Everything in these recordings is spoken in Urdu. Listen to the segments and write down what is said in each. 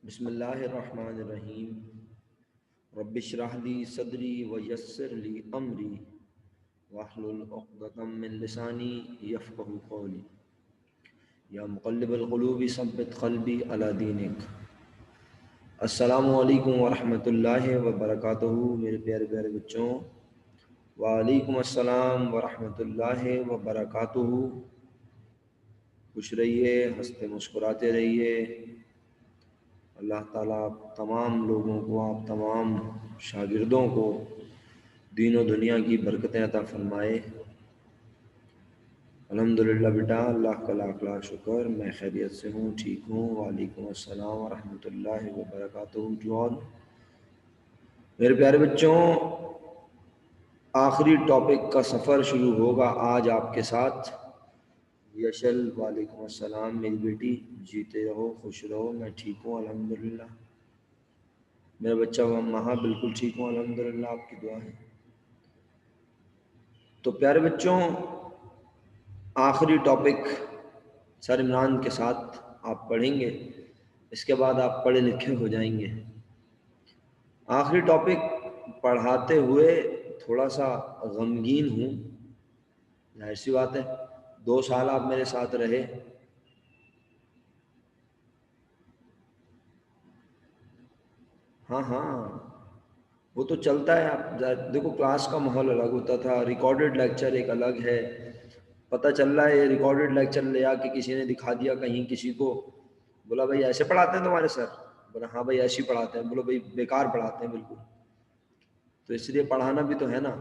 بسم اللہ الرحمن الرحیم رب اشرح لی صدری ویسر لی امری واحلل عقدۃ من لسانی یفقهوا قولی یا مقلب القلوب ثبت قلبی علی دینک۔ السلام علیکم ورحمۃ اللہ وبرکاتہ میرے پیارے پیارے بچوں، وعلیکم السلام ورحمۃ اللہ وبرکاتہ۔ خوش رہیے، ہنستے مسکراتے رہیے۔ اللہ تعالیٰ آپ تمام لوگوں کو، آپ تمام شاگردوں کو دین و دنیا کی برکتیں عطا فرمائے۔ الحمدللہ بیٹا، اللہ کا لاکھ لاکھ شکر، میں خیریت سے ہوں، ٹھیک ہوں۔ وعلیکم السلام ورحمۃ اللہ وبرکاتہ ٹو آل۔ میرے پیارے بچوں، آخری ٹاپک کا سفر شروع ہوگا آج آپ کے ساتھ۔ یشل، وعلیکم السلام میری بیٹی، جیتے رہو، خوش رہو، میں ٹھیک ہوں الحمدللہ۔ میرا بچہ مہا بالکل ٹھیک ہوں الحمدللہ، آپ کی دعا ہے۔ تو پیارے بچوں، آخری ٹاپک سر عمران کے ساتھ آپ پڑھیں گے، اس کے بعد آپ پڑھے لکھے ہو جائیں گے۔ آخری ٹاپک پڑھاتے ہوئے تھوڑا سا غمگین ہوں، ظاہر سی بات ہے، 2 سال آپ میرے ساتھ رہے۔ ہاں وہ تو چلتا ہے۔ آپ دیکھو، کلاس کا ماحول الگ ہوتا تھا، ریکارڈڈ لیکچر ایک الگ ہے۔ پتہ چل رہا ہے یہ ریکارڈڈ لیکچر لے آ کے کسی نے دکھا دیا کہیں، کسی کو بولا بھائی ایسے پڑھاتے ہیں تمہارے سر؟ بولا ہاں بھائی ایسے ہی پڑھاتے ہیں۔ بولو بھائی بیکار پڑھاتے ہیں بالکل۔ تو اس لیے پڑھانا بھی تو ہے نا۔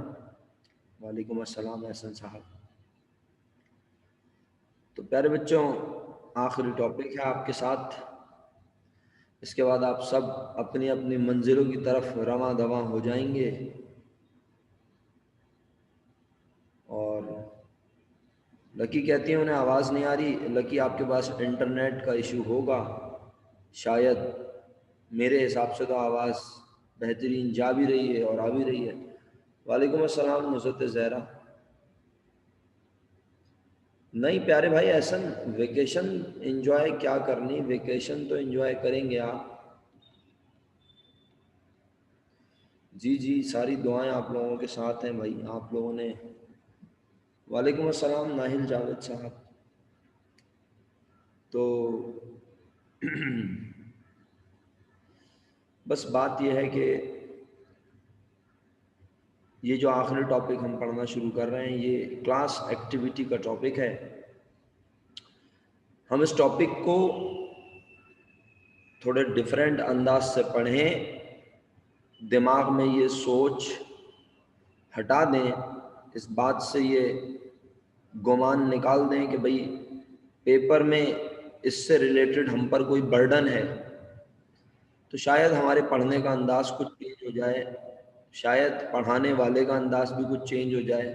وعلیکم السلام احسن صاحب۔ تو پیارے بچوں، آخری ٹاپک ہے آپ کے ساتھ، اس کے بعد آپ سب اپنی اپنی منزلوں کی طرف رواں دواں ہو جائیں گے۔ اور لکی کہتی ہیں انہیں آواز نہیں آ رہی۔ لکی آپ کے پاس انٹرنیٹ کا ایشو ہوگا شاید، میرے حساب سے تو آواز بہترین جا بھی رہی ہے اور آ بھی رہی ہے۔ وعلیکم السلام نصرت زہرا۔ نہیں پیارے بھائی احسن، ویکیشن انجوائے کیا کرنی، ویکیشن تو انجوائے کریں گے آپ۔ جی ساری دعائیں آپ لوگوں کے ساتھ ہیں بھائی، آپ لوگوں نے۔ وعلیکم السلام ناہل جاوید صاحب۔ تو بس بات یہ ہے کہ یہ جو آخری ٹاپک ہم پڑھنا شروع کر رہے ہیں، یہ کلاس ایکٹیویٹی کا ٹاپک ہے۔ ہم اس ٹاپک کو تھوڑے ڈیفرنٹ انداز سے پڑھیں، دماغ میں یہ سوچ ہٹا دیں، اس بات سے یہ گمان نکال دیں کہ بھئی پیپر میں اس سے ریلیٹڈ ہم پر کوئی برڈن ہے، تو شاید ہمارے پڑھنے کا انداز کچھ چینج ہو جائے، شاید پڑھانے والے کا انداز بھی کچھ چینج ہو جائے۔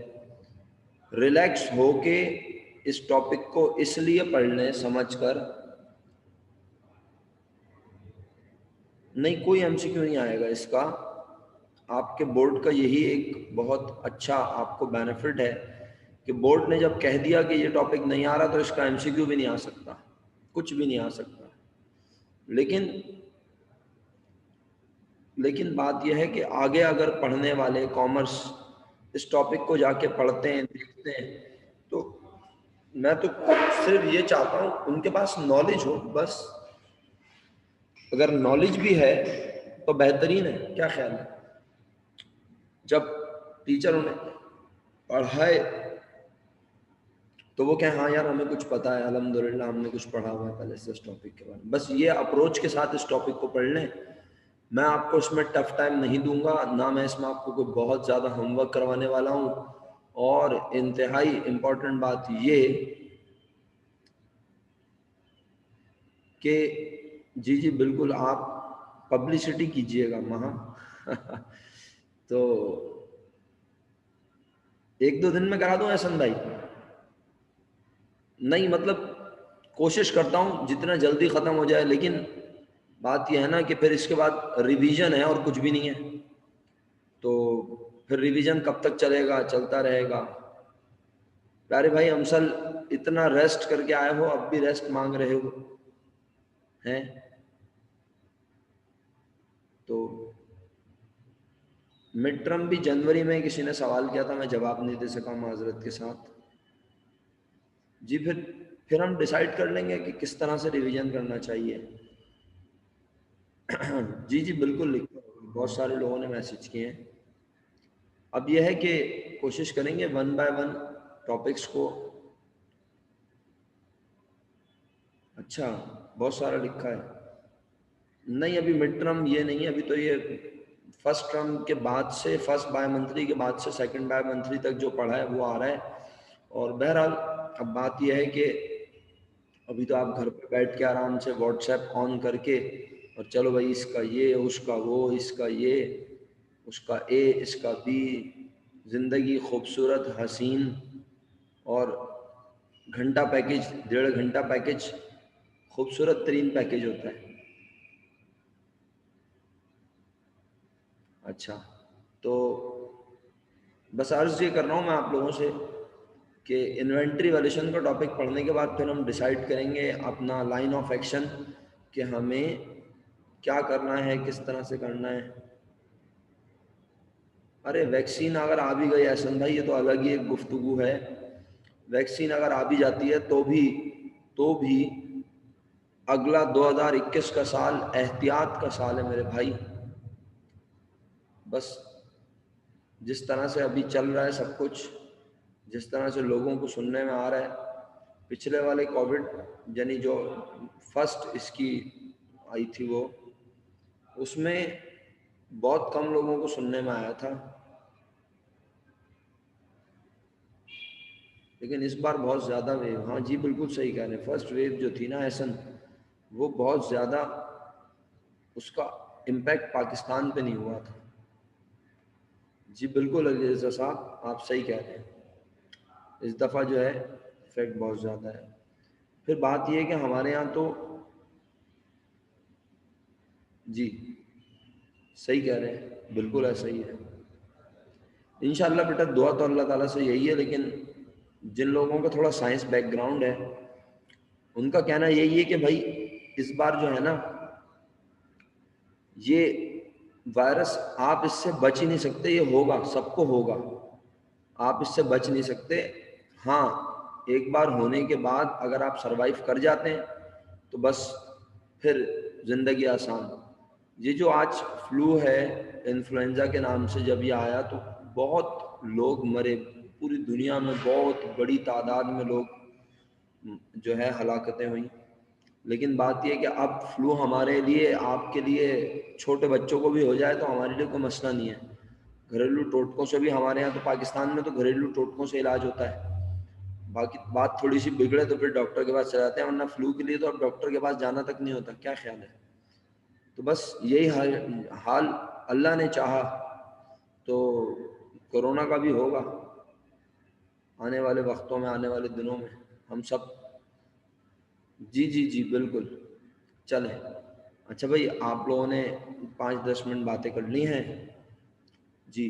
ریلیکس ہو کے اس ٹاپک کو اس لیے پڑھ لیں سمجھ کر، نہیں کوئی MCQ نہیں آئے گا اس کا۔ آپ کے بورڈ کا یہی ایک بہت اچھا آپ کو بینیفٹ ہے کہ بورڈ نے جب کہہ دیا کہ یہ ٹاپک نہیں آ رہا تو اس کا MCQ بھی نہیں آ سکتا، کچھ بھی نہیں آ سکتا۔ لیکن بات یہ ہے کہ آگے اگر پڑھنے والے کامرس اس ٹاپک کو جا کے پڑھتے ہیں، دیکھتے ہیں، تو میں تو صرف یہ چاہتا ہوں ان کے پاس نالج ہو بس۔ اگر نالج بھی ہے تو بہترین ہے، کیا خیال ہے؟ جب ٹیچر انہیں پڑھائے تو وہ کہیں ہاں یار ہمیں کچھ پتا ہے، الحمدللہ ہم نے کچھ پڑھا ہوا ہے پہلے سے اس ٹاپک کے بارے میں۔ بس یہ اپروچ کے ساتھ اس ٹاپک کو پڑھ لیں۔ میں آپ کو اس میں ٹف ٹائم نہیں دوں گا، نہ میں اس میں آپ کو کوئی بہت زیادہ ہوم ورک کروانے والا ہوں۔ اور انتہائی امپورٹنٹ بات یہ کہ جی بالکل آپ پبلسٹی کیجئے گا مہا تو 1-2 دن میں کرا دوں احسن بھائی؟ نہیں مطلب کوشش کرتا ہوں جتنا جلدی ختم ہو جائے، لیکن بات یہ ہے نا کہ پھر اس کے بعد ریویژن ہے اور کچھ بھی نہیں ہے، تو پھر ریویژن کب تک چلے گا؟ چلتا رہے گا۔ پیارے بھائی امسل اتنا ریسٹ کر کے آئے ہو، اب بھی ریسٹ مانگ رہے ہو ہیں؟ تو مڈ ٹرم بھی جنوری میں کسی نے سوال کیا تھا، میں جواب نہیں دے سکا معذرت کے ساتھ. جی پھر ہم ڈیسائیڈ کر لیں گے کہ کس طرح سے ریویژن کرنا چاہیے. جی جی بالکل لکھو، بہت سارے لوگوں نے میسج کیے ہیں. اب یہ ہے کہ کوشش کریں گے 1 by 1 ٹاپکس کو. اچھا بہت سارا لکھا ہے. نہیں ابھی مڈ ٹرم یہ نہیں ہے، ابھی تو یہ فرسٹ ٹرم کے بعد سے، فرسٹ بائی منتھلی کے بعد سے سیکنڈ بائی منتھلی تک جو پڑھا ہے وہ آ رہا ہے. اور بہرحال اب بات یہ ہے کہ ابھی تو آپ گھر پہ بیٹھ کے آرام سے واٹس ایپ آن کر کے اور چلو بھائی اس کا یہ، اس کا وہ، اس کا یہ، اس کا اے، اس کا بی. زندگی خوبصورت، حسین اور گھنٹہ پیکج، 1.5 گھنٹہ پیکج خوبصورت ترین پیکج ہوتا ہے. اچھا تو بس عرض یہ کر رہا ہوں میں آپ لوگوں سے کہ انوینٹری ویلیوشن کا ٹاپک پڑھنے کے بعد پھر ہم ڈیسائیڈ کریں گے اپنا لائن آف ایکشن کہ ہمیں کیا کرنا ہے، کس طرح سے کرنا ہے. ارے ویکسین اگر آ بھی گئی احسن بھائی، یہ تو الگ ہی ایک گفتگو ہے. ویکسین اگر آ بھی جاتی ہے تو بھی اگلا 2021 کا سال احتیاط کا سال ہے میرے بھائی. بس جس طرح سے ابھی چل رہا ہے سب کچھ، جس طرح سے لوگوں کو سننے میں آ رہا ہے، پچھلے والے کووڈ یعنی جو فرسٹ اس کی آئی تھی وہ، اس میں بہت کم لوگوں کو سننے میں آیا تھا، لیکن اس بار بہت زیادہ ویو. ہاں جی بالکل صحیح کہہ رہے ہیں. فرسٹ ویو جو تھی نا احسن، وہ بہت زیادہ اس کا امپیکٹ پاکستان پہ نہیں ہوا تھا. جی بالکل علی رضا صاحب آپ صحیح کہہ رہے ہیں. اس دفعہ جو ہے افیکٹ بہت زیادہ ہے. پھر بات یہ ہے کہ ہمارے یہاں تو جی صحیح کہہ رہے ہیں، بالکل ایسا ہی ہے. انشاءاللہ بیٹا دعا تو اللہ تعالیٰ سے یہی ہے، لیکن جن لوگوں کا تھوڑا سائنس بیک گراؤنڈ ہے ان کا کہنا یہی ہے کہ بھائی اس بار جو ہے نا یہ وائرس آپ اس سے بچ ہی نہیں سکتے، یہ ہوگا، سب کو ہوگا، آپ اس سے بچ نہیں سکتے. ہاں ایک بار ہونے کے بعد اگر آپ سروائیو کر جاتے ہیں تو بس پھر زندگی آسان. یہ جو آج فلو ہے انفلوئنزا کے نام سے، جب یہ آیا تو بہت لوگ مرے، پوری دنیا میں بہت بڑی تعداد میں لوگ جو ہے ہلاکتیں ہوئیں. لیکن بات یہ کہ اب فلو ہمارے لیے، آپ کے لیے، چھوٹے بچوں کو بھی ہو جائے تو ہمارے لیے کوئی مسئلہ نہیں ہے. گھریلو ٹوٹکوں سے بھی ہمارے یہاں تو پاکستان میں تو گھریلو ٹوٹکوں سے علاج ہوتا ہے. باقی بات تھوڑی سی بگڑے تو پھر ڈاکٹر کے پاس چلے جاتے ہیں، ورنہ فلو کے لیے تو اب ڈاکٹر کے پاس جانا تک نہیں ہوتا. کیا خیال ہے؟ تو بس یہی حال اللہ نے چاہا تو کورونا کا بھی ہوگا آنے والے وقتوں میں، آنے والے دنوں میں. ہم سب جی جی جی بالکل. چلیں اچھا بھائی آپ لوگوں نے 5-10 منٹ باتیں کر لی ہیں. جی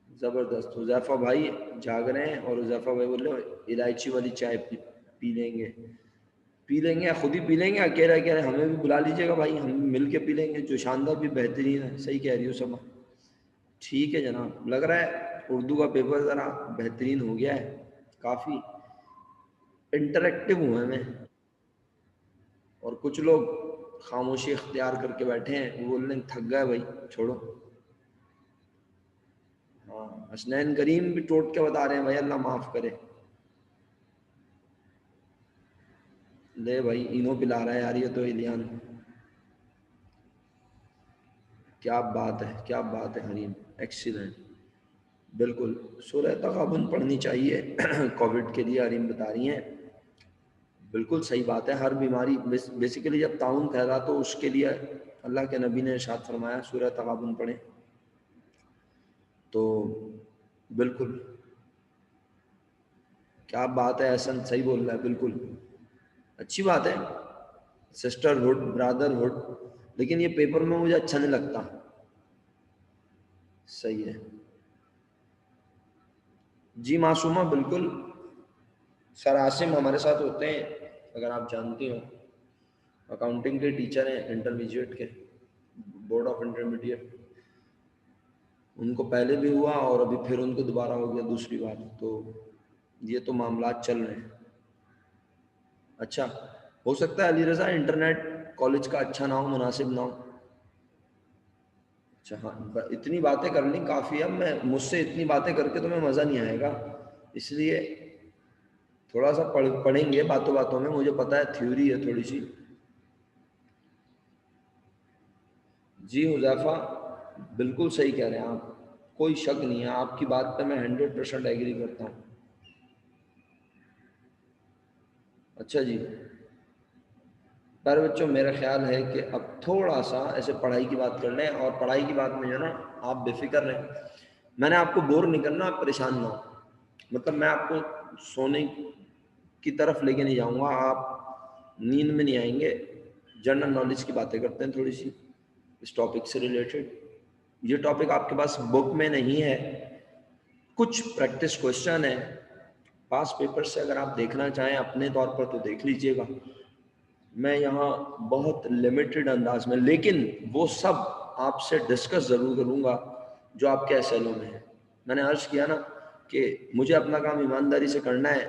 زبردست. حذیفہ بھائی جاگ رہے ہیں اور حذیفہ بھائی بول رہے الائچی والی چائے پی لیں گے. پی لیں گے یا خود ہی پی لیں گے، اکیلے اکیلے ہمیں بھی بلا لیجیے گا بھائی، ہم مل کے پی لیں گے. جو شاندار بھی بہترین ہے. صحیح کہہ رہی ہو سب. ٹھیک ہے جناب. لگ رہا ہے اردو کا پیپر ذرا بہترین ہو گیا ہے، کافی انٹریکٹیو ہوا ہے میں. اور کچھ لوگ خاموشی اختیار کر کے بیٹھے ہیں، وہ بول رہے ہیں تھک گئے بھائی چھوڑو. ہاں حسنین کریم بھی ٹوٹ کے بتا رہے ہیں بھائی اللہ معاف کرے. لے بھائی اینو پلا رہا ہے یار یہ تو ایلیان. کیا بات ہے، کیا بات ہے حریم، ایکسیلنٹ. بالکل سورہ تغابن پڑھنی چاہیے کووڈ کے لیے، حریم بتا رہی ہیں. بالکل صحیح بات ہے. ہر بیماری بیسیکلی جب طاعون پھیلا تو اس کے لیے اللہ کے نبی نے ارشاد فرمایا سورہ تغابن پڑھیں. تو بالکل کیا بات ہے احسن، صحیح بول رہا ہے. بالکل اچھی بات ہے، سسٹر ہوڈ، برادر ہوڈ. لیکن یہ پیپر میں مجھے اچھا نہیں لگتا. صحیح ہے جی معصومہ. بالکل سر عاصم ہمارے ساتھ ہوتے ہیں اگر آپ جانتے ہو، اکاؤنٹنگ کے ٹیچر ہیں انٹرمیڈیٹ کے. بورڈ آف انٹرمیڈیٹ، ان کو پہلے بھی ہوا اور ابھی پھر ان کو دوبارہ ہو گیا دوسری بار، تو یہ تو معاملات چل رہے ہیں۔ اچھا، ہو سکتا ہے علی رضا انٹرنیٹ کالج کا اچھا نہ ہو، مناسب نہ ہو۔ اچھا ہاں، اتنی باتیں کرنی کافی ہے، میں مجھ سے اتنی باتیں کر کے تمہیں مزہ نہیں آئے گا، اس لیے تھوڑا سا پڑھیں گے باتوں باتوں میں، مجھے پتا ہے تھیوری ہے تھوڑی سی۔ جی حذیفہ بالکل صحیح کہہ رہے ہیں آپ، کوئی شک نہیں ہے آپ کی بات پہ، میں 100% ایگری کرتا ہوں۔ اچھا جی، پر بچوں میرا خیال ہے کہ اب تھوڑا سا ایسے پڑھائی کی بات کر لیں، اور پڑھائی کی بات میں جو ہے نا آپ بے فکر رہیں، میں نے آپ کو بور نہیں کرنا، آپ پریشان نہ ہو، مطلب میں آپ کو سونے کی طرف لے کے نہیں جاؤں گا، آپ نیند میں نہیں آئیں گے، جنرل نالج کی باتیں کرتے ہیں تھوڑی سی اس ٹاپک سے ریلیٹڈ۔ یہ ٹاپک آپ کے پاس بک میں نہیں ہے، کچھ پریکٹس کوشچن ہے پاس پیپر سے، اگر آپ دیکھنا چاہیں اپنے طور پر تو دیکھ لیجئے گا، میں یہاں بہت لمیٹڈ انداز میں، لیکن وہ سب آپ سے ڈسکس ضرور کروں گا جو آپ کے ایسیلوں میں ہے۔ میں نے عرض کیا نا کہ مجھے اپنا کام ایمانداری سے کرنا ہے،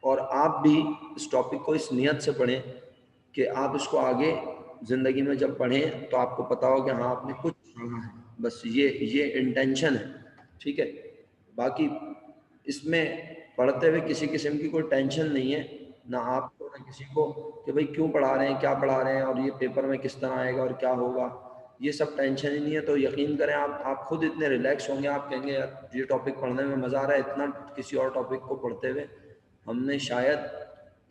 اور آپ بھی اس ٹاپک کو اس نیت سے پڑھیں کہ آپ اس کو آگے زندگی میں جب پڑھیں تو آپ کو پتا ہو کہ ہاں آپ نے کچھ پڑھا ہے، بس یہ انٹینشن ہے، ٹھیک ہے۔ باقی اس میں پڑھتے ہوئے کسی قسم کی کوئی ٹینشن نہیں ہے، نہ آپ کو نہ کسی کو، کہ بھئی کیوں پڑھا رہے ہیں، کیا پڑھا رہے ہیں، اور یہ پیپر میں کس طرح آئے گا اور کیا ہوگا، یہ سب ٹینشن ہی نہیں ہے۔ تو یقین کریں آپ خود اتنے ریلیکس ہوں گے، آپ کہیں گے یار یہ ٹاپک پڑھنے میں مزہ آ رہا ہے، اتنا کسی اور ٹاپک کو پڑھتے ہوئے ہم نے شاید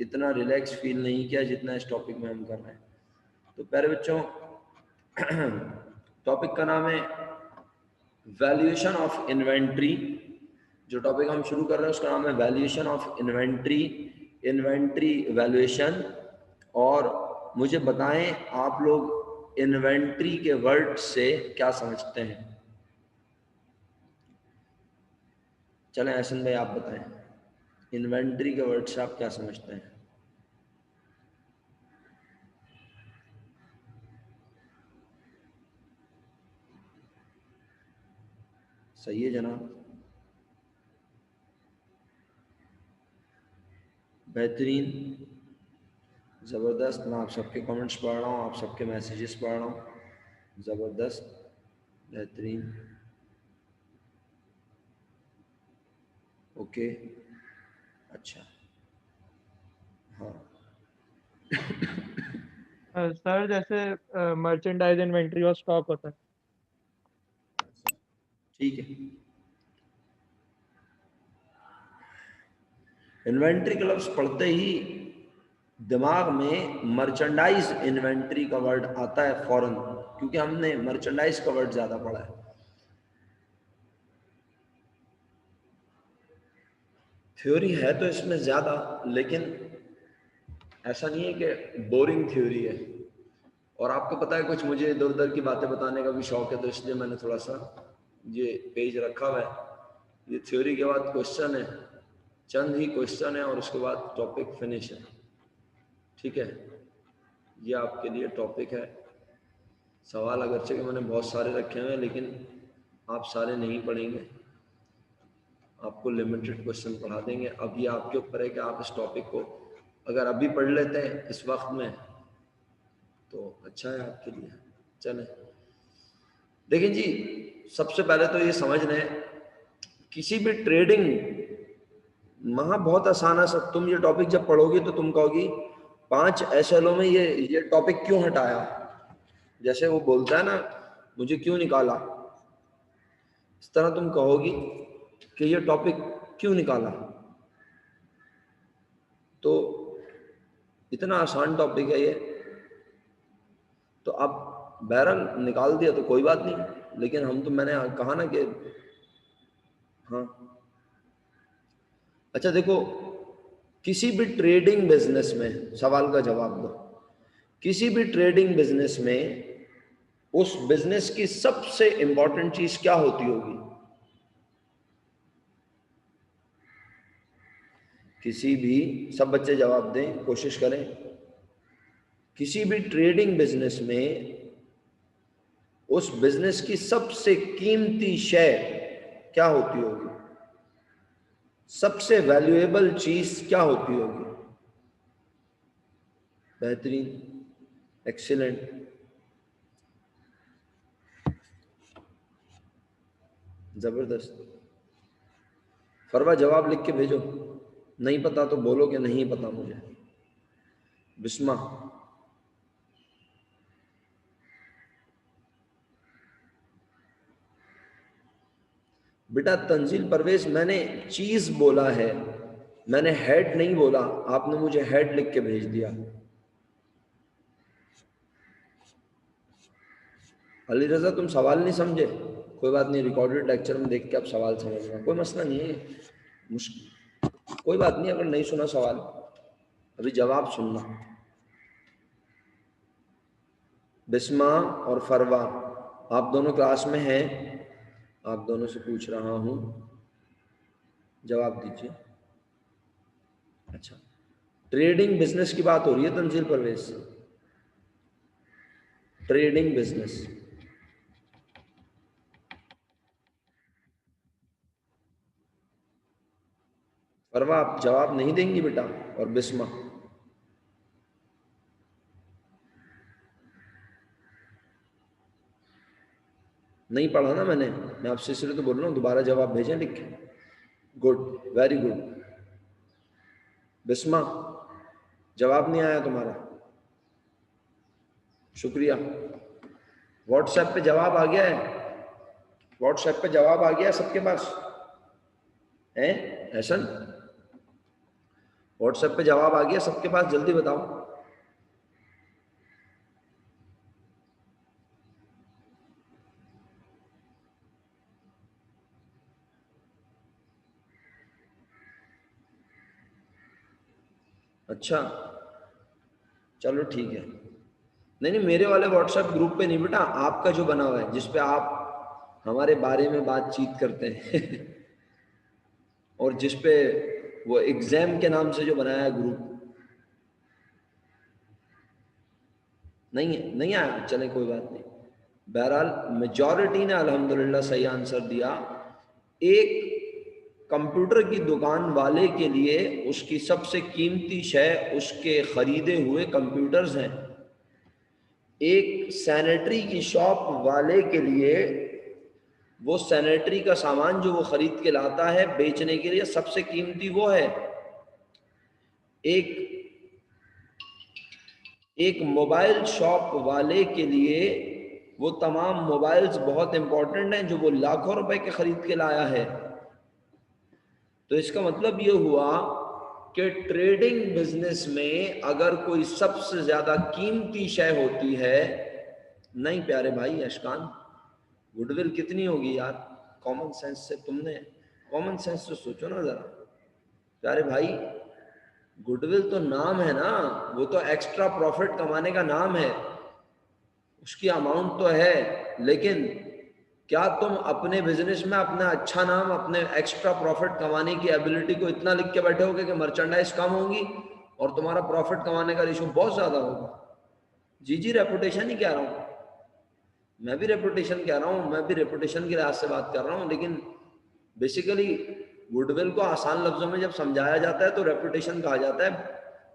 اتنا ریلیکس فیل نہیں کیا جتنا اس ٹاپک میں ہم کر رہے ہیں۔ تو پیارے بچوں، ٹاپک کا نام ہے ویلیویشن آف انوینٹری، جو ٹاپک ہم شروع کر رہے ہیں اس کا نام ہے valuation of inventory, inventory valuation. اور مجھے بتائیں آپ لوگ انوینٹری کے ورڈ سے کیا سمجھتے ہیں؟ چلیں احسن بھائی آپ بتائیں، انوینٹری کے ورڈ سے آپ کیا سمجھتے ہیں؟ صحیح ہے جناب، بہترین، زبردست، میں آپ سب کے کمنٹس پڑھ رہا ہوں، آپ سب کے میسیجز پڑھ رہا ہوں، زبردست، بہترین، اوکے، اچھا، ہاں سر جیسے مرچنڈائز انوینٹری اور اسٹاک ہوتا ہے۔ ٹھیک ہے، انوینٹری کا لفظ پڑھتے ہی دماغ میں مرچنڈائز انوینٹری کا ورڈ آتا ہے فوراً، کیونکہ ہم نے مرچنڈائز کا ورڈ زیادہ پڑھا ہے۔ تھیوری ہے تو اس میں زیادہ، لیکن ایسا نہیں ہے کہ بورنگ تھیوری ہے، اور آپ کو پتا ہے کچھ مجھے ادھر ادھر کی باتیں بتانے کا بھی شوق ہے، تو اس لیے میں نے تھوڑا سا یہ پیج رکھا ہوا ہے۔ یہ تھیوری کے بعد کوشچن ہے، چند ہی کوشچن ہے، اور اس کے بعد ٹاپک فنش ہے، ٹھیک ہے۔ یہ آپ کے لیے ٹاپک ہے، سوال اگرچہ کہ میں نے بہت سارے رکھے ہوئے ہیں، لیکن آپ سارے نہیں پڑھیں گے، آپ کو لمیٹڈ کوشچن پڑھا دیں گے۔ اب یہ آپ کے اوپر ہے کہ آپ اس ٹاپک کو اگر ابھی پڑھ لیتے ہیں اس وقت میں تو اچھا ہے آپ کے لیے۔ چلیں دیکھیں جی، سب سے پہلے تو یہ سمجھ لیں کسی بھی ٹریڈنگ وہاں بہت آسان ہے سب، تم یہ ٹاپک جب پڑھو گی تو تم کہو گی 5 ایسلوں میں یہ ٹاپک کیوں ہٹایا، جیسے وہ بولتا ہے نا مجھے کیوں نکالا، اس طرح تم کہو گی کہ یہ ٹاپک کیوں نکالا۔ تو اتنا آسان ٹاپک ہے یہ، تو اب بہرحال نکال دیا تو کوئی بات نہیں، لیکن ہم تو میں نے کہا نا کہ ہاں اچھا دیکھو، کسی بھی ٹریڈنگ بزنس میں، سوال کا جواب دو، کسی بھی ٹریڈنگ بزنس میں اس بزنس کی سب سے امپورٹنٹ چیز کیا ہوتی ہوگی؟ کسی بھی، سب بچے جواب دیں، کوشش کریں، کسی بھی ٹریڈنگ بزنس میں اس بزنس کی سب سے قیمتی شے کیا ہوتی ہوگی؟ سب سے ویلیویبل چیز کیا ہوتی ہوگی؟ بہترین، ایکسیلنٹ، زبردست. فروا جواب لکھ کے بھیجو. نہیں پتا تو بولو کہ نہیں پتا مجھے. بسمہ، بیٹا تنزیل پرویز میں نے چیز بولا ہے، میں نے ہیڈ نہیں بولا، آپ نے مجھے ہیڈ لکھ کے بھیج دیا. علی رضا تم سوال نہیں سمجھے، کوئی بات نہیں، ریکارڈڈ لیکچر میں دیکھ کے آپ سوال سمجھنا، کوئی مسئلہ نہیں ہے، کوئی بات نہیں. اگر نہیں سنا سوال، ابھی جواب سننا. بسمہ اور فروا آپ دونوں کلاس میں ہیں، آپ دونوں سے پوچھ رہا ہوں، جواب دیجیے. اچھا، ٹریڈنگ بزنس کی بات ہو رہی ہے تنزیل پرویز. ٹریڈنگ بزنس، فروا آپ جواب نہیں دیں گی بیٹا. اور بسمہ، نہیں پڑھا نا میں نے، میں آپ سے اس لیے تو بول رہا ہوں دوبارہ جواب بھیجیں لکھ کے. Good, very good. بسمہ جواب نہیں آیا تمہارا، شکریہ. واٹس ایپ پہ جواب آ گیا ہے؟ واٹس ایپ پہ جواب آ گیا ہے سب کے پاس ہیں؟ احسن، واٹس ایپ پہ جواب آ گیا سب کے پاس؟ جلدی بتاؤ. اچھا چلو ٹھیک ہے. نہیں نہیں، میرے والے واٹس ایپ گروپ پہ نہیں بیٹا، آپ کا جو بنا ہوا ہے جس پہ آپ ہمارے بارے میں بات چیت کرتے ہیں اور جس پہ وہ ایگزام کے نام سے جو بنایا ہے گروپ. نہیں ہے، نہیں آیا، چلیں کوئی بات نہیں. بہرحال میجورٹی نے الحمدللہ صحیح آنسر دیا. ایک کمپیوٹر کی دکان والے کے لیے اس کی سب سے قیمتی شے اس کے خریدے ہوئے کمپیوٹرز ہیں. ایک سینیٹری کی شاپ والے کے لیے وہ سینیٹری کا سامان جو وہ خرید کے لاتا ہے بیچنے کے لیے سب سے قیمتی وہ ہے. ایک موبائل شاپ والے کے لیے وہ تمام موبائلز بہت امپورٹنٹ ہیں جو وہ لاکھوں روپے کے خرید کے لایا ہے. تو اس کا مطلب یہ ہوا کہ ٹریڈنگ بزنس میں اگر کوئی سب سے زیادہ قیمتی شے ہوتی ہے، نہیں پیارے بھائی اشکان، گڈ ول کتنی ہوگی یار؟ کامن سینس سے تم نے کامن سینس سے سوچو نا ذرا پیارے بھائی. گڈ ول تو نام ہے نا، وہ تو ایکسٹرا پروفٹ کمانے کا نام ہے، اس کی اماؤنٹ تو ہے. لیکن کیا تم اپنے بزنس میں اپنا اچھا نام، اپنے ایکسٹرا پروفٹ کمانے کی ایبلٹی کو اتنا لکھ کے بیٹھے ہوگے کہ مرچنڈائز کم ہوگی اور تمہارا پروفٹ کمانے کا ریشو بہت زیادہ ہوگا؟ جی ریپوٹیشن ہی کہہ رہا ہوں، میں بھی ریپوٹیشن کہہ رہا ہوں، میں بھی ریپوٹیشن کے لحاظ سے بات کر رہا ہوں. لیکن بیسیکلی گڈ ول کو آسان لفظوں میں جب سمجھایا جاتا ہے تو ریپوٹیشن کہا جاتا ہے.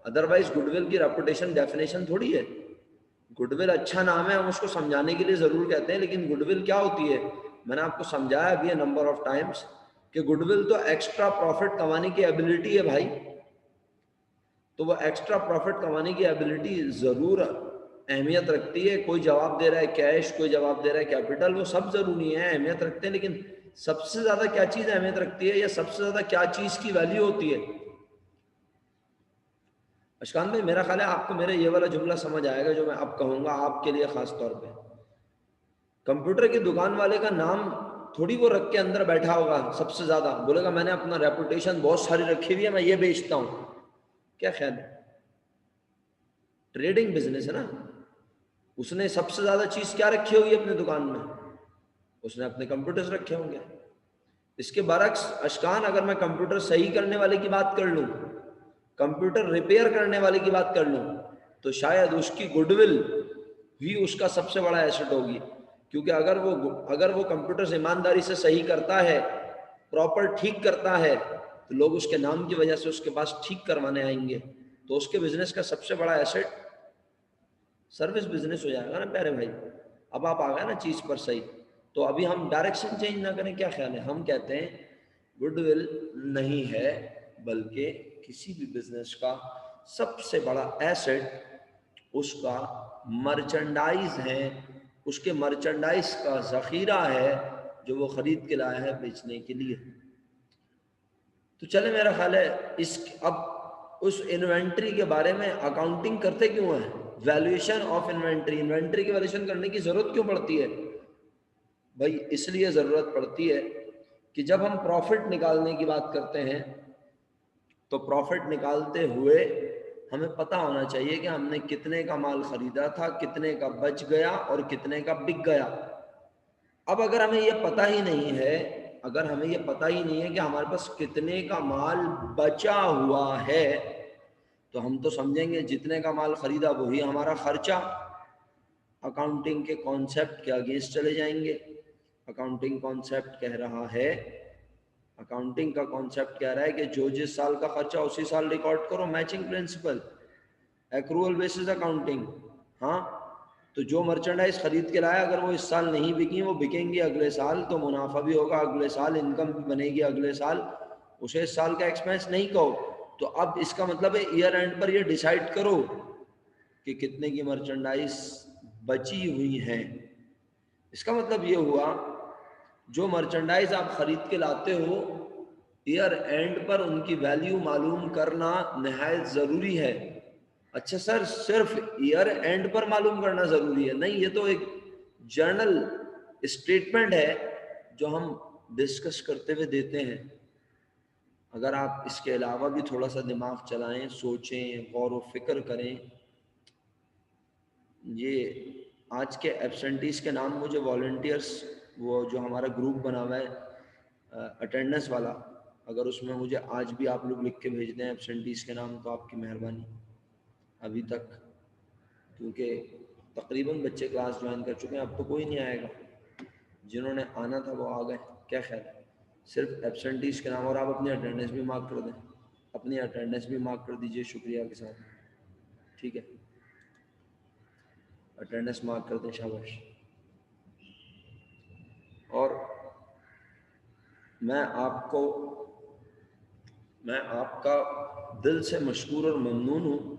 ادروائز گڈ ول کی ریپوٹیشن ڈیفینیشن تھوڑی ہے. گڈ ول اچھا نام ہے، ہم اس کو سمجھانے کے لیے ضرور کہتے ہیں، لیکن گڈ ول کیا ہوتی ہے میں نے آپ کو سمجھایا بھی ہے نمبر آف ٹائمز کہ گڈ ول تو ایکسٹرا پروفٹ کمانے کی ایبلٹی ہے بھائی. تو وہ ایکسٹرا پروفٹ کمانے کی ایبلٹی ضرور اہمیت رکھتی ہے. کوئی جواب دے رہا ہے کیش، کوئی جواب دے رہا ہے کیپٹل، وہ سب ضروری ہیں، اہمیت رکھتے ہیں. لیکن سب سے زیادہ کیا چیز اہمیت رکھتی ہے یا سب سے زیادہ کیا چیز کی ویلیو ہوتی ہے؟ اشکان بھائی میرا خیال ہے آپ کو میرا یہ والا جملہ سمجھ آئے گا جو میں اب کہوں گا آپ کے لیے خاص طور پہ. کمپیوٹر کی دکان والے کا نام تھوڑی وہ رکھ کے اندر بیٹھا ہوگا سب سے زیادہ، بولے گا میں نے اپنا ریپوٹیشن بہت ساری رکھی ہوئی ہے، میں یہ بیچتا ہوں. کیا خیال ہے؟ ٹریڈنگ بزنس ہے نا، اس نے سب سے زیادہ چیز کیا رکھی ہوگی اپنے دکان میں؟ اس نے اپنے کمپیوٹرز رکھے ہوں گے. اس کے برعکس اشکان، اگر میں کمپیوٹر صحیح کرنے والے کی بات کر لوں، کمپیوٹر ریپیئر کرنے والے کی بات کر لوں، تو شاید اس کی گڈ ول بھی اس کا سب سے بڑا ایسٹ ہوگی. کیونکہ اگر وہ کمپیوٹر ایمانداری سے صحیح کرتا ہے، پراپر ٹھیک کرتا ہے، تو لوگ اس کے نام کی وجہ سے اس کے پاس ٹھیک کروانے آئیں گے، تو اس کے بزنس کا سب سے بڑا ایسٹ سروس بزنس ہو جائے گا نا پیارے بھائی۔ اب آپ آ گئے نا چیز پر صحیح، تو ابھی ہم ڈائریکشن چینج نہ کریں، کیا خیال ہے؟ ہم کہتے ہیں گڈ ول نہیں ہے، بلکہ کسی بھی بزنس کا سب سے بڑا ایسٹ اس کا مرچنڈائز ہے، اس کے مرچنڈائز کا ذخیرہ ہے جو وہ خرید کے لایا ہے بیچنے کے لیے۔ تو چلے میرا خیال ہے اب اس انوینٹری کے بارے میں اکاؤنٹنگ کرتے کیوں ہیں؟ ویلیویشن آف انوینٹری، انوینٹری کی ویلیویشن کرنے کی ضرورت کیوں پڑتی ہے بھائی؟ اس لیے ضرورت پڑتی ہے کہ جب ہم پروفٹ نکالنے کی بات کرتے ہیں تو پروفٹ نکالتے ہوئے ہمیں پتہ ہونا چاہیے کہ ہم نے کتنے کا مال خریدا تھا، کتنے کا بچ گیا اور کتنے کا بک گیا۔ اب اگر ہمیں یہ پتہ ہی نہیں ہے کہ ہمارے پاس کتنے کا مال بچا ہوا ہے، تو ہم تو سمجھیں گے جتنے کا مال خریدا وہی ہمارا خرچہ، اکاؤنٹنگ کے کانسیپٹ کے اگینسٹ چلے جائیں گے۔ اکاؤنٹنگ کانسیپٹ کہہ رہا ہے، اکاؤنٹنگ کا کانسیپٹ کہہ رہا ہے کہ جو جس سال کا خرچہ اسی سال ریکارڈ کرو، میچنگ پرنسپل، ایکروول بیسس اکاؤنٹنگ۔ ہاں، تو جو مرچنڈائز خرید کے لایا اگر وہ اس سال نہیں بکی، وہ بکیں گی اگلے سال، تو منافع بھی ہوگا اگلے سال، انکم بھی بنے گی اگلے سال، اسے اس سال کا ایکسپینس نہیں کہو۔ تو اب اس کا مطلب ہے ایئر اینڈ پر یہ ڈیسائیڈ کرو کہ کتنے کی مرچنڈائز بچی ہوئی ہیں۔ اس کا مطلب یہ ہوا جو مرچنڈائز آپ خرید کے لاتے ہو، ایئر اینڈ پر ان کی ویلیو معلوم کرنا نہایت ضروری ہے۔ اچھا سر، صرف ایئر اینڈ پر معلوم کرنا ضروری ہے؟ نہیں، یہ تو ایک جرنل اسٹیٹمنٹ ہے جو ہم ڈسکس کرتے ہوئے دیتے ہیں۔ اگر آپ اس کے علاوہ بھی تھوڑا سا دماغ چلائیں، سوچیں، غور و فکر کریں۔ یہ آج کے ایبسنٹیز کے نام مجھے والنٹیئرس، وہ جو ہمارا گروپ بنا ہوا ہے اٹینڈنس والا، اگر اس میں مجھے آج بھی آپ لوگ لکھ کے بھیج دیں ایبسنٹیز کے نام، تو آپ کی مہربانی۔ ابھی تک کیونکہ تقریباً بچے کلاس جوائن کر چکے ہیں، اب تو کوئی نہیں آئے گا، جنہوں نے آنا تھا وہ آ گئے۔ کیا خیال ہے؟ صرف ایبسنٹیز کے نام، اور آپ اپنی اٹینڈنس بھی مارک کر دیں، اپنی اٹینڈنس بھی مارک کر دیجئے شکریہ کے ساتھ، ٹھیک ہے؟ اٹینڈنس مارک کر دیں، شاباش۔ اور میں آپ کا دل سے مشکور اور ممنون ہوں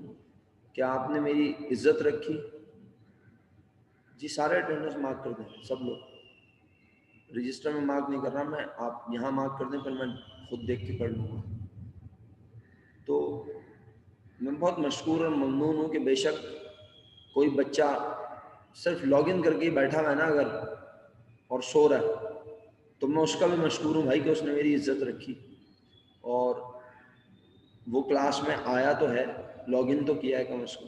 کہ آپ نے میری عزت رکھی۔ جی سارے اٹینڈنس مارک کر دیں، سب لوگ، رجسٹر میں مارک نہیں کر رہا میں، آپ یہاں مارک کر دیں، پھر میں خود دیکھ کے پڑھ لوں گا۔ تو میں بہت مشکور اور ممنون ہوں کہ بے شک کوئی بچہ صرف لاگ ان کر کے ہی بیٹھا ہوا ہے نا اگر، اور سو رہا ہے، تو میں اس کا بھی مشکور ہوں بھائی کہ اس نے میری عزت رکھی، اور وہ کلاس میں آیا تو ہے، لاگ ان تو کیا ہے کم از کم۔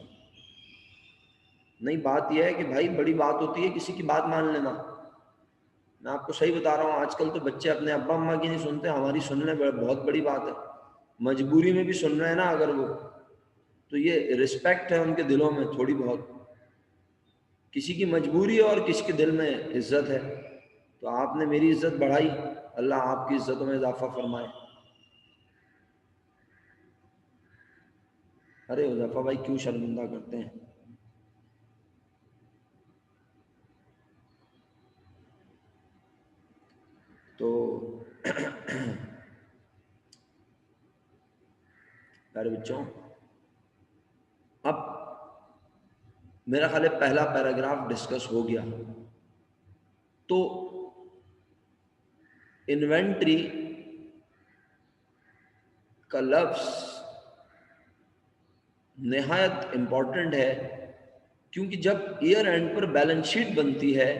نہیں، بات یہ ہے کہ بھائی بڑی بات ہوتی ہے کسی کی بات مان لینا۔ میں آپ کو صحیح بتا رہا ہوں، آج کل تو بچے اپنے ابا اماں کی نہیں سنتے، ہماری سننے بہت بڑی بات ہے، مجبوری میں بھی سن رہے ہیں نا اگر وہ، تو یہ رسپیکٹ ہے ان کے دلوں میں تھوڑی بہت، کسی کی مجبوری اور کسی کے دل میں عزت ہے۔ تو آپ نے میری عزت بڑھائی، اللہ آپ کی عزتوں میں اضافہ فرمائے۔ ارے حذیفہ بھائی کیوں شرمندہ کرتے ہیں؟ تو پیارے بچوں، اب میرا خیال ہے پہلا پیراگراف ڈسکس ہو گیا۔ تو انوینٹری کا لفظ نہایت امپورٹنٹ ہے، کیونکہ جب ایئر اینڈ پر بیلنس شیٹ بنتی ہے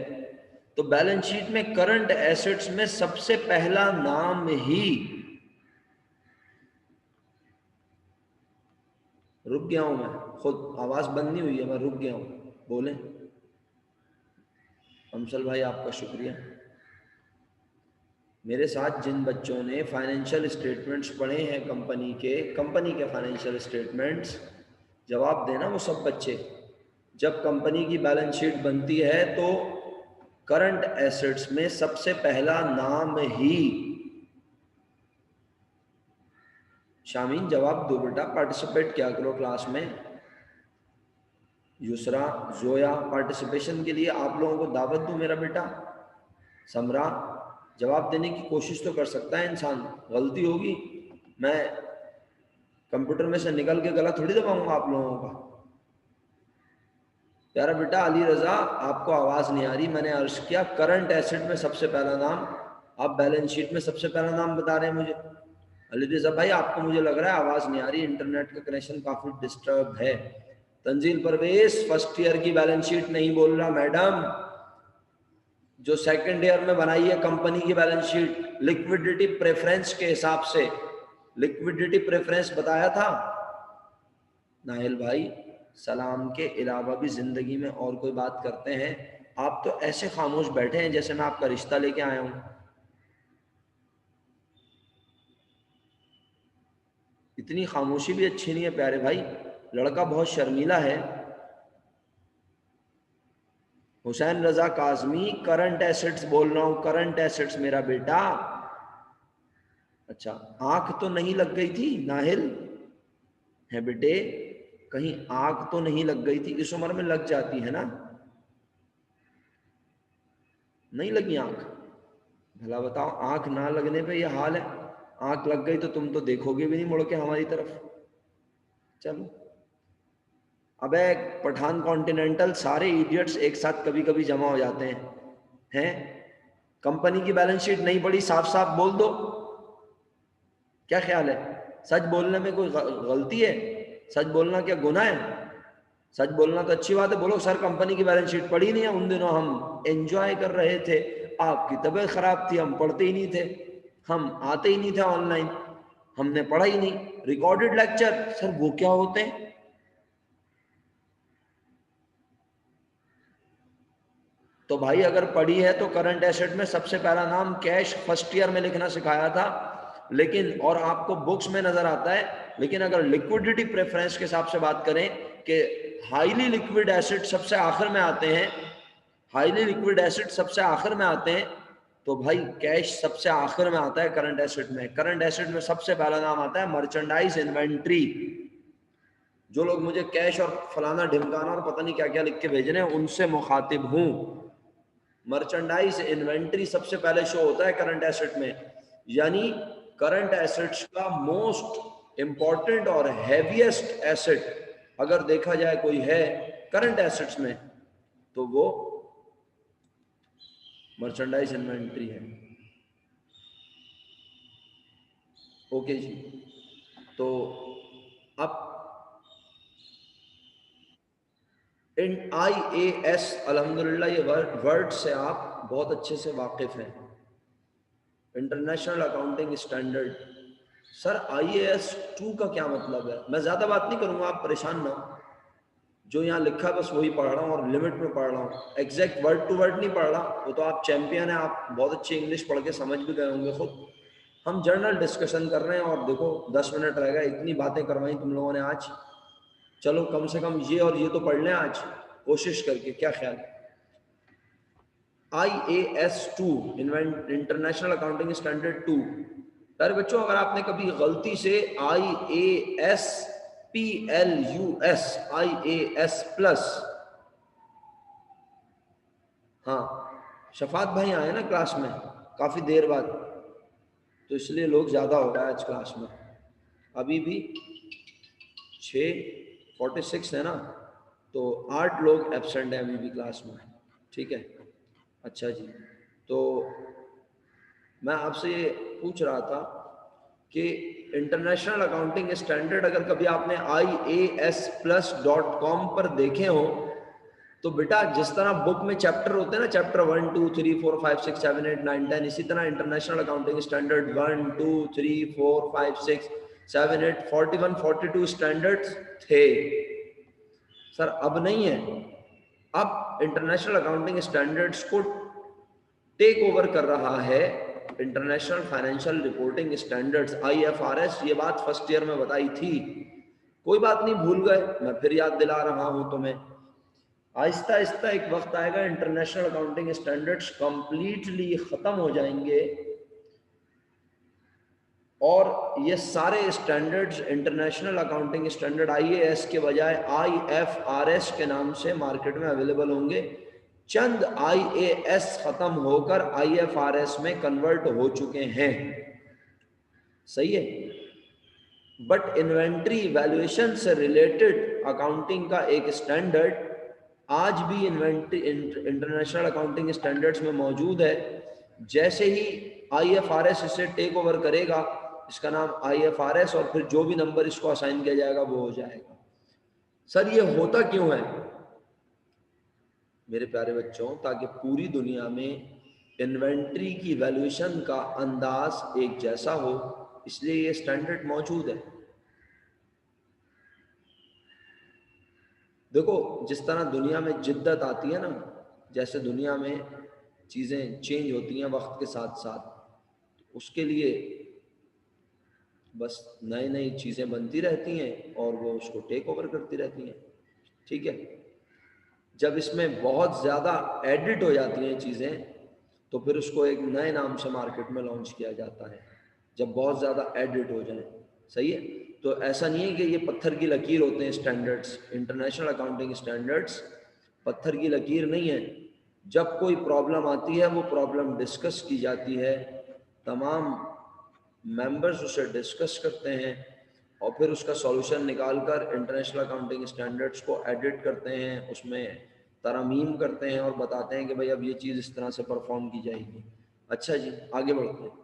تو بیلنس شیٹ میں کرنٹ ایسٹس میں سب سے پہلا نام ہی، رک گیا ہوں میں خود، آواز بند نہیں ہوئی ہے، میں رک گیا ہوں، بولیں امسل بھائی، آپ کا شکریہ۔ میرے ساتھ جن بچوں نے فائنینشیل اسٹیٹمنٹس پڑھے ہیں کمپنی کے فائنینشیل اسٹیٹمنٹس، جواب دینا وہ سب بچے، جب کمپنی کی بیلنس شیٹ بنتی ہے تو کرنٹ ایسٹس میں سب سے پہلا نام ہی، شامین جواب دو بیٹا، پارٹیسپیٹ کیا کرو کلاس میں. یسرا، زویا، پارٹیسپیشن کے لیے آپ لوگوں کو دعوت دوں میرا بیٹا. سمرا، جواب دینے کی کوشش تو کر سکتا ہے انسان، غلطی ہوگی میں کمپیوٹر میں سے نکل کے گلا تھوڑی دباؤں گا آپ لوگوں کا. پیارا بیٹا علی رضا، آپ کو آواز نہیں آ رہی، میں نے عرض کیا کرنٹ ایسٹ میں سب سے پہلا نام، آپ بیلنس شیٹ میں سب سے پہلا نام بتا رہے ہیں مجھے. علی رضا بھائی آپ کو مجھے لگ رہا ہے آواز نہیں آ رہی، انٹرنیٹ کا کنیکشن کافی ڈسٹرب ہے. تنزیل پرویز فرسٹ ایئر کی بیلنس شیٹ نہیں بول رہا میڈم، جو سیکنڈ ایئر میں بنائی ہے کمپنی کی بیلنس شیٹ لیکوڈیٹی پریفرنس کے حساب سے. لیکوڈیٹی پریفرنس بتایا تھا ناہل بھائی. سلام کے علاوہ بھی زندگی میں اور کوئی بات کرتے ہیں؟ آپ تو ایسے خاموش بیٹھے ہیں جیسے میں آپ کا رشتہ لے کے آیا ہوں. اتنی خاموشی بھی اچھی نہیں ہے پیارے بھائی، لڑکا بہت شرمیلا ہے. حسین رضا کاظمی، کرنٹ ایسٹس بول رہا ہوں، کرنٹ ایسٹس میرا بیٹا. اچھا آنکھ تو نہیں لگ گئی تھی ناہل ہے بیٹے، کہیں آنکھ تو نہیں لگ گئی تھی؟ اس عمر میں لگ جاتی ہے نا، نہیں لگی آنکھ؟ بھلا بتاؤ، آنکھ نہ لگنے پہ یہ حال ہے، آنکھ لگ گئی تو تم تو دیکھو گے بھی نہیں مڑ کے ہماری طرف. چلو ابے پٹھان کانٹیننٹل سارے ایڈیٹس ایک ساتھ کبھی کبھی جمع ہو جاتے ہیں. کمپنی کی بیلنس شیٹ نہیں پڑھی، صاف صاف بول دو. کیا خیال ہے؟ سچ بولنے میں کوئی غلطی ہے؟ سچ بولنا کیا گناہ ہے؟ سچ بولنا تو اچھی بات ہے. بولو سر کمپنی کی بیلنس شیٹ پڑھی نہیں ہے، ان دنوں ہم انجوائے کر رہے تھے، آپ کی طبیعت خراب تھی، ہم پڑھتے ہی نہیں تھے، ہم آتے ہی نہیں تھے آن لائن، ہم نے پڑھا ہی نہیں. ریکارڈڈ لیکچر سر وہ کیا ہوتے ہیں؟ تو بھائی اگر پڑھی ہے تو کرنٹ ایسٹ میں سب سے پہلا نام کیش فرسٹ ایئر میں لکھنا سکھایا تھا، لیکن اور آپ کو بکس میں نظر آتا ہے. لیکن اگر لیکوڈیٹی پریفرنس کے حساب سے بات کریں کہ ہائیلی لیکوڈ ایسڈ سب سے آخر میں آتے ہیں، ہائیلی لیکوڈ ایسڈ سب سے آخر میں آتے ہیں، تو بھائی کیش سب سے آخر میں آتا ہے کرنٹ ایسڈ میں. کرنٹ ایسڈ میں سب سے پہلا نام آتا ہے مرچنڈائز انوینٹری. جو لوگ مجھے کیش اور فلانا ڈھمکانا اور پتہ نہیں کیا کیا لکھ کے بھیج رہے ہیں ان سے مخاطب ہوں. مرچنڈائز انوینٹری سب سے پہلے شو ہوتا ہے کرنٹ ایسٹ میں. یعنی کرنٹ ایسٹس کا موسٹ امپورٹنٹ اور ہیویسٹ ایسٹ اگر دیکھا جائے کوئی ہے کرنٹ ایسٹس میں تو وہ مرچنڈائز انوینٹری ہے. اوکے جی، تو اب آئی اے ایس الحمدللہ یہ ورڈ سے آپ بہت اچھے سے واقف ہیں. International accounting standard. Sir I A S 2 کا کیا مطلب ہے؟ میں زیادہ بات نہیں کروں گا، آپ پریشان نہ ہو، جو یہاں لکھا بس وہی پڑھ رہا ہوں اور لمٹ میں پڑھ رہا ہوں، ایگزیکٹ ورڈ ٹو ورڈ نہیں پڑھ رہا. وہ تو آپ چیمپئن ہیں، آپ بہت اچھی انگلش پڑھ کے سمجھ بھی گئے ہوں گے خود. ہم جنرل ڈسکشن کر رہے ہیں اور دیکھو 10 منٹ رہ گئے، اتنی باتیں کروائیں تم لوگوں نے آج. چلو کم سے کم یہ اور یہ تو پڑھ لیں آج کوشش کر کے، کیا خیال؟ I A S 2 international accounting standard 2. پیارے بچوں اگر آپ نے کبھی غلطی سے I A S P L U S I A S plus, ہاں شفاعت بھائی آئے نا کلاس میں کافی دیر بعد، تو اس لیے لوگ زیادہ ہو رہا ہے آج کلاس میں. ابھی بھی 6:46 ہے نا، تو 8 لوگ ایبسنٹ ہیں ابھی بھی کلاس میں، ٹھیک ہے. اچھا جی، تو میں آپ سے یہ پوچھ رہا تھا کہ انٹرنیشنل اکاؤنٹنگ اسٹینڈرڈ اگر کبھی آپ نے IAS+.com پر دیکھے ہوں تو بیٹا جس طرح بک میں چیپٹر ہوتے ہیں نا، چیپٹر 1 2 3 4 5 6 7 8 9 10، اسی طرح انٹرنیشنل اکاؤنٹنگ اسٹینڈرڈ 1 2 3 4 5 6 7 8 41 42 اسٹینڈرڈ تھے. سر اب نہیں ہے، اب انٹرنیشنل اکاؤنٹنگ اسٹینڈرڈس کو ٹیک اوور کر رہا ہے international financial reporting standards IFRS. یہ بات فرسٹ ایئر میں بتائی تھی، کوئی بات نہیں بھول گئے، میں پھر یاد دلا رہا ہوں تمہیں. آہستہ آہستہ ایک وقت آئے گا انٹرنیشنل اکاؤنٹنگ اسٹینڈرڈس کمپلیٹلی ختم ہو جائیں گے، اور یہ سارے standards international accounting standard IAS کے بجائے IFRS کے نام سے مارکیٹ میں اویلیبل ہوں گے۔ چند IAS ختم ہو کر IFRS میں کنورٹ ہو چکے ہیں، صحیح ہے۔ بٹ انوینٹری ویلیویشن سے ریلیٹڈ اکاؤنٹنگ کا ایک اسٹینڈرڈ آج بھی انٹرنیشنل اکاؤنٹنگ اسٹینڈرڈز میں موجود ہے۔ جیسے ہی IFRS اسے ٹیک اوور کرے گا، اس کا نام IFRS، اور پھر جو بھی نمبر اس کو اسائن کیا جائے گا وہ ہو جائے گا۔ سر یہ ہوتا کیوں ہے میرے پیارے بچوں؟ تاکہ پوری دنیا میں انوینٹری کی ویلیویشن کا انداز ایک جیسا ہو، اس لیے یہ سٹینڈرڈ موجود ہے۔ دیکھو جس طرح دنیا میں جدت آتی ہے نا، جیسے دنیا میں چیزیں چینج ہوتی ہیں وقت کے ساتھ ساتھ، اس کے لیے بس نئی نئی چیزیں بنتی رہتی ہیں اور وہ اس کو ٹیک اوور کرتی رہتی ہیں، ٹھیک ہے۔ جب اس میں بہت زیادہ ایڈٹ ہو جاتی ہیں چیزیں تو پھر اس کو ایک نئے نام سے مارکیٹ میں لانچ کیا جاتا ہے، جب بہت زیادہ ایڈٹ ہو جائیں، صحیح ہے۔ تو ایسا نہیں ہے کہ یہ پتھر کی لکیر ہوتے ہیں اسٹینڈرڈس، انٹرنیشنل اکاؤنٹنگ اسٹینڈرڈس پتھر کی لکیر نہیں ہے۔ جب کوئی پرابلم آتی ہے وہ پرابلم ڈسکس کی جاتی ہے، تمام ممبرز اسے ڈسکس کرتے ہیں اور پھر اس کا سولوشن نکال کر انٹرنیشنل اکاؤنٹنگ اسٹینڈرڈس کو ایڈٹ کرتے ہیں، اس میں ترامیم کرتے ہیں اور بتاتے ہیں کہ بھائی اب یہ چیز اس طرح سے پرفارم کی جائے گی۔ اچھا جی آگے بڑھتے ہیں۔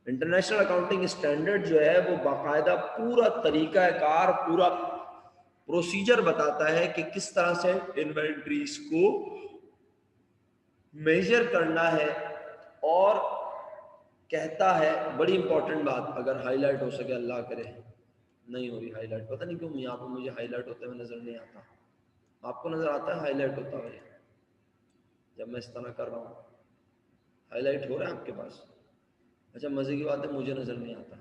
انٹرنیشنل اکاؤنٹنگ اسٹینڈرڈ جو ہے وہ باقاعدہ پورا طریقہ کار، پورا پروسیجر بتاتا ہے کہ کس طرح سے انوینٹریز کو میجر کرنا ہے، اور کہتا ہے بڑی امپورٹنٹ بات، اگر ہائی لائٹ ہو سکے اللہ کرے، نہیں ہو رہی ہائی لائٹ، پتہ نہیں کیوں یہاں پہ مجھے ہائی لائٹ ہوتے ہوئے نظر نہیں آتا، آپ کو نظر آتا ہے ہائی لائٹ ہوتا ہے جب میں اس طرح کر رہا ہوں؟ ہائی لائٹ ہو رہا ہے آپ کے پاس؟ اچھا مزے کی بات ہے مجھے نظر نہیں آتا۔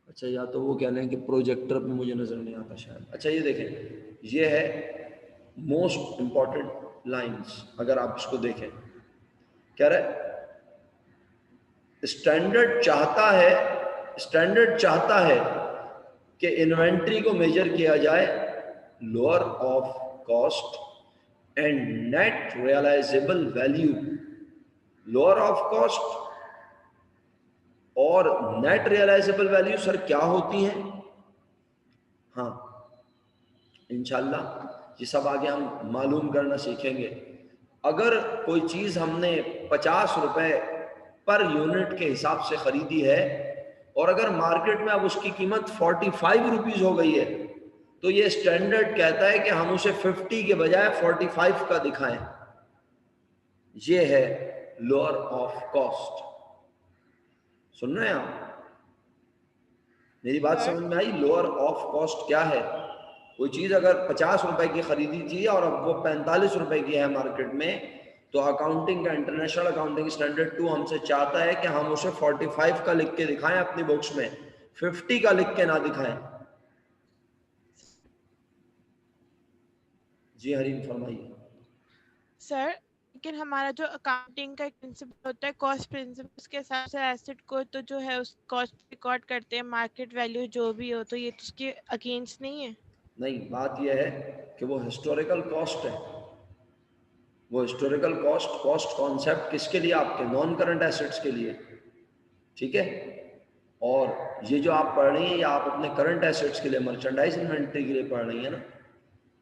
اچھا یا تو وہ کہہ لیں کہ پروجیکٹر پہ مجھے نظر نہیں آتا شاید۔ اچھا یہ دیکھیں، یہ ہے موسٹ امپورٹنٹ لائنز، اگر آپ اس کو دیکھیں کہہ رہے اسٹینڈرڈ چاہتا ہے کہ انوینٹری کو میجر کیا جائے lower of cost and net realisable value. Lower of cost اور نیٹ ریئلائزیبل ویلیو سر کیا ہوتی ہیں؟ ہاں انشاءاللہ یہ سب آگے ہم معلوم کرنا سیکھیں گے۔ اگر کوئی چیز ہم نے 50 روپے پر یونٹ کے حساب سے خریدی ہے اور اگر مارکیٹ میں اب اس کی قیمت 45 روپیز ہو گئی ہے تو یہ اسٹینڈرڈ کہتا ہے کہ ہم اسے 50 کے بجائے 45 کا دکھائیں۔ یہ ہے لوور آف کاسٹ۔ سن رہے ہیں آپ؟ میری بات سمجھ میں آئی؟ لوور آف کاسٹ کیا ہے؟ کوئی چیز اگر 50 روپے کی خریدی تھی اور اب وہ 45 روپے کی ہے مارکیٹ میں، تو اکاؤنٹنگ کا انٹرنیشنل اکاؤنٹنگ اسٹینڈرڈ 2 ہم سے چاہتا ہے کہ ہم اسے 45 کا لکھ کے دکھائیں اپنی بکس میں، 50 کا لکھ کے نہ دکھائیں۔ جی حریم فرمائیے۔ سر لیکن ہمارا جو اکاؤنٹنگ کا پرنسپل ہوتا ہے کاسٹ پرنسپل، اس کے حساب سے ایسٹ کو تو جو ہے اس کاسٹ ریکارڈ کرتے ہیں، مارکیٹ ویلیو جو بھی ہو، تو یہ تو اس کے اگینسٹ نہیں ہے؟ نہیں، بات یہ ہے کہ وہ ہسٹوریکل کاسٹ ہے۔ وہ ہسٹوریکل کاسٹ کانسیپٹ کس کے لیے؟ آپ کے نان کرنٹ ایسٹس کے لیے، ٹھیک ہے۔ اور یہ جو آپ پڑھ رہی ہیں یہ آپ اپنے کرنٹ ایسٹس کے لیے، مرچنڈائز انوینٹری کے لیے پڑھ رہی ہیں نا،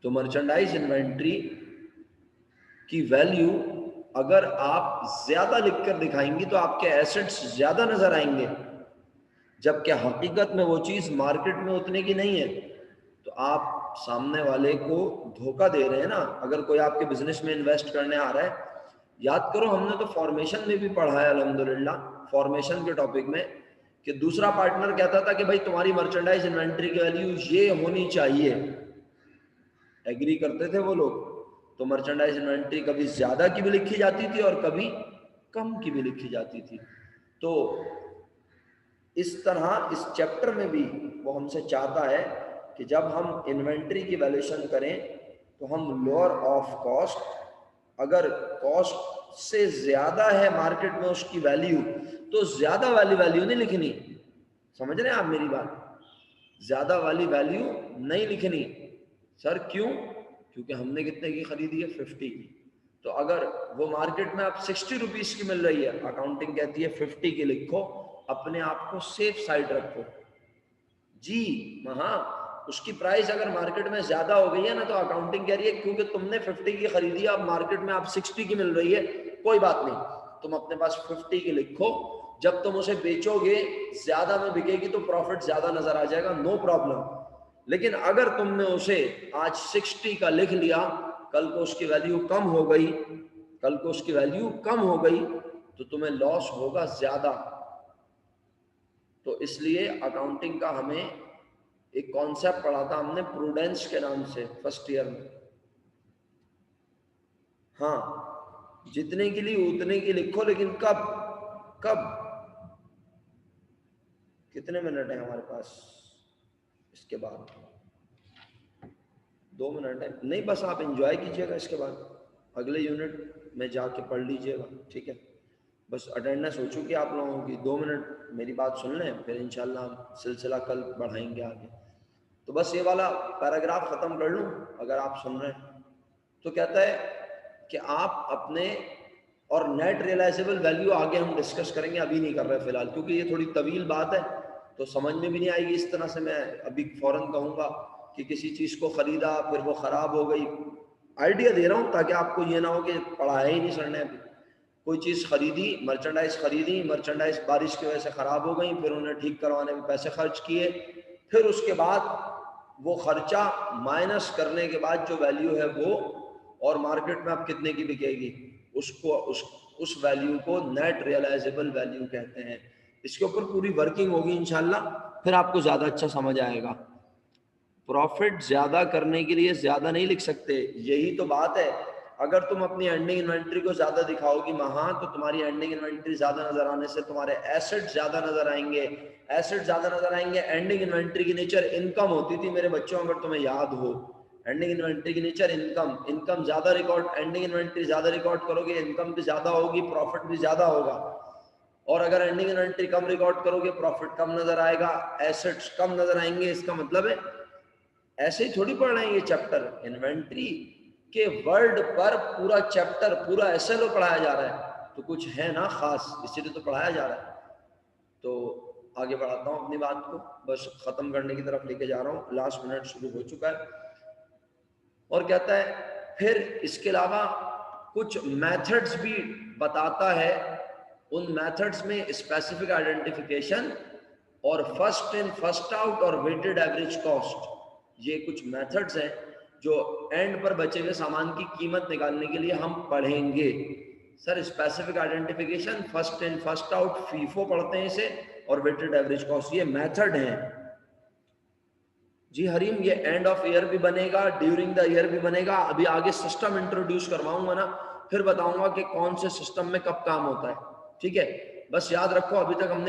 تو مرچنڈائز انوینٹری کی ویلیو اگر آپ زیادہ لکھ کر دکھائیں گی تو آپ کے ایسٹس زیادہ نظر آئیں گے، جبکہ حقیقت میں وہ چیز مارکیٹ میں اتنے کی نہیں ہے، تو آپ سامنے والے کو دھوکہ دے رہے ہیں نا۔ اگر کوئی آپ کے بزنس میں انویسٹ کرنے آ رہا ہے، یاد کرو ہم نے تو فارمیشن میں بھی پڑھا ہے الحمدللہ، فارمیشن کے ٹاپک میں، کہ دوسرا پارٹنر کہتا تھا کہ بھائی تمہاری مرچنڈائز انوینٹری کی ویلیو یہ ہونی چاہیے، ایگری کرتے تھے وہ لوگ، تو مرچنڈائز انوینٹری کبھی زیادہ کی بھی لکھی جاتی تھی اور کبھی کم کی بھی لکھی جاتی تھی۔ تو اس طرح اس چیپٹر میں بھی وہ ہم سے چاہتا ہے کہ جب ہم انوینٹری کی ویلیوشن کریں تو ہم لوور آف کاسٹ، اگر کاسٹ سے زیادہ ہے مارکیٹ میں اس کی ویلیو تو زیادہ والی ویلیو نہیں لکھنی. سمجھ رہے ہیں آپ میری بات؟ زیادہ والی ویلیو نہیں لکھنی. سر کیوں؟ کیونکہ ہم نے کتنے کی خریدی ہے؟ 50 کی. تو اگر وہ مارکیٹ میں اب 60 روپیز کی مل رہی ہے، اکاؤنٹنگ کہتی ہے 50 کی لکھو، اپنے آپ کو سیف سائڈ رکھو. جی ہاں، اس کی پرائس اگر مارکیٹ میں زیادہ ہو گئی ہے نا تو اکاؤنٹنگ کہہ رہی ہے کیونکہ تم نے 50 کی خریدی ہے، اب مارکیٹ میں اب 60 کی مل رہی ہے، کوئی بات نہیں، تم اپنے پاس 50 کی لکھو، جب تم اسے بیچو گے زیادہ میں بکے گی تو پروفٹ زیادہ نظر آ جائے گا، نو پرابلم. لیکن اگر تم نے اسے آج 60 کا لکھ لیا، کل کو اس کی ویلیو کم ہو گئی، تو تمہیں لاس ہوگا زیادہ. تو اس لیے اکاؤنٹنگ کا ہمیں ایک کانسیپٹ پڑھا تھا ہم نے پروڈنس کے نام سے فرسٹ ایئر میں. ہاں، جتنے کے لیے اتنے کی لکھو، لیکن کب کتنے منٹ ہیں ہمارے پاس؟ اس کے بعد 2 منٹ ہے. نہیں، بس آپ انجوائے کیجئے گا، اس کے بعد اگلے یونٹ میں جا کے پڑھ لیجئے گا. ٹھیک ہے، بس اٹینڈنس ہو چکی آپ لوگوں کی. 2 منٹ میری بات سن لیں، پھر انشاءاللہ ہم سلسلہ کل بڑھائیں گے آگے. تو بس یہ والا پیراگراف ختم کر لوں اگر آپ سن رہے ہیں. تو کہتا ہے کہ آپ اپنے، اور نیٹ ریلائزیبل ویلیو آگے ہم ڈسکس کریں گے، ابھی نہیں کر رہے فی الحال، کیونکہ یہ تھوڑی طویل بات ہے تو سمجھ میں بھی نہیں آئے گی. اس طرح سے میں ابھی فوراً کہوں گا کہ کسی چیز کو خریدا پھر وہ خراب ہو گئی. آئیڈیا دے رہا ہوں تاکہ آپ کو یہ نہ ہو کہ پڑھایا ہی نہیں سر نے. ابھی کوئی چیز خریدی، مرچنڈائز بارش کی وجہ سے خراب ہو گئی، پھر انہیں ٹھیک کروانے میں پیسے خرچ کیے، پھر اس کے بعد وہ خرچہ مائنس کرنے کے بعد جو ویلیو ہے وہ، اور مارکیٹ میں اب کتنے کی بکے گی، اس ویلیو کو نیٹ ریلائزیبل ویلیو کہتے ہیں. اس کے اوپر پوری ورکنگ ہوگی انشاءاللہ، پھر آپ کو زیادہ اچھا سمجھ آئے گا. پروفٹ زیادہ کرنے کے لیے زیادہ نہیں لکھ سکتے، یہی تو بات ہے. اگر تم اپنی اینڈنگ انوینٹری کو زیادہ دکھاؤ گی مہاں، تو تمہاری اینڈنگ انوینٹری زیادہ نظر آنے سے تمہارے ایسٹ زیادہ نظر آئیں گے. اینڈنگ انوینٹری کی نیچر انکم ہوتی تھی میرے بچوں، اگر تمہیں یاد ہو. اینڈنگ انوینٹری کی نیچر انکم زیادہ ریکارڈ، اینڈنگ انوینٹری زیادہ ریکارڈ کرو گے، انکم بھی زیادہ ہوگی، پروفٹ بھی زیادہ ہوگا. اور اگر اینڈنگ انوینٹری کم ریکارڈ کرو گے، پروفٹ کم نظر آئے گا، ایسٹس کم نظر آئیں گے. اس کا مطلب ہے ایسے ہی تھوڑی پڑھ رہے ہیں یہ چیپٹر، انوینٹری کے ورڈ پر پورا چیپٹر، پورا ایس ایل او پڑھایا جا رہا ہے، تو کچھ ہے نا خاص، اسی لیے تو پڑھایا جا رہا ہے. تو آگے بڑھاتا ہوں اپنی بات کو، بس ختم کرنے کی طرف لے کے جا رہا ہوں، لاسٹ منٹ شروع ہو چکا ہے. اور کہتا ہے پھر اس کے علاوہ کچھ میتھڈز بھی بتاتا ہے. ان میتھڈز میں اسپیسیفک آئیڈینٹیفیکیشن اور فرسٹ ان فرسٹ آؤٹ اور ویٹڈ ایوریج کاسٹ، یہ کچھ میتھڈز ہیں جو اینڈ پر بچے ہوئے سامان کی قیمت نکالنے کے لیے ہم پڑھیں گے. Sir specific identification, first in first out, FIFO پڑھتے ہیں اسے، اور ویٹڈ ایوریج کاسٹ، یہ میتھڈ ہیں. جی حریم، یہ اینڈ آف ایئر بھی بنے گا، ڈیورنگ دا ایئر بھی بنے گا. ابھی آگے سسٹم انٹروڈیوس کرواؤں گا نا، پھر بتاؤں گا کہ کون سے سسٹم میں کب کام ہوتا ہے. ٹھیک ہے، بس یاد رکھو ابھی تک ہم نے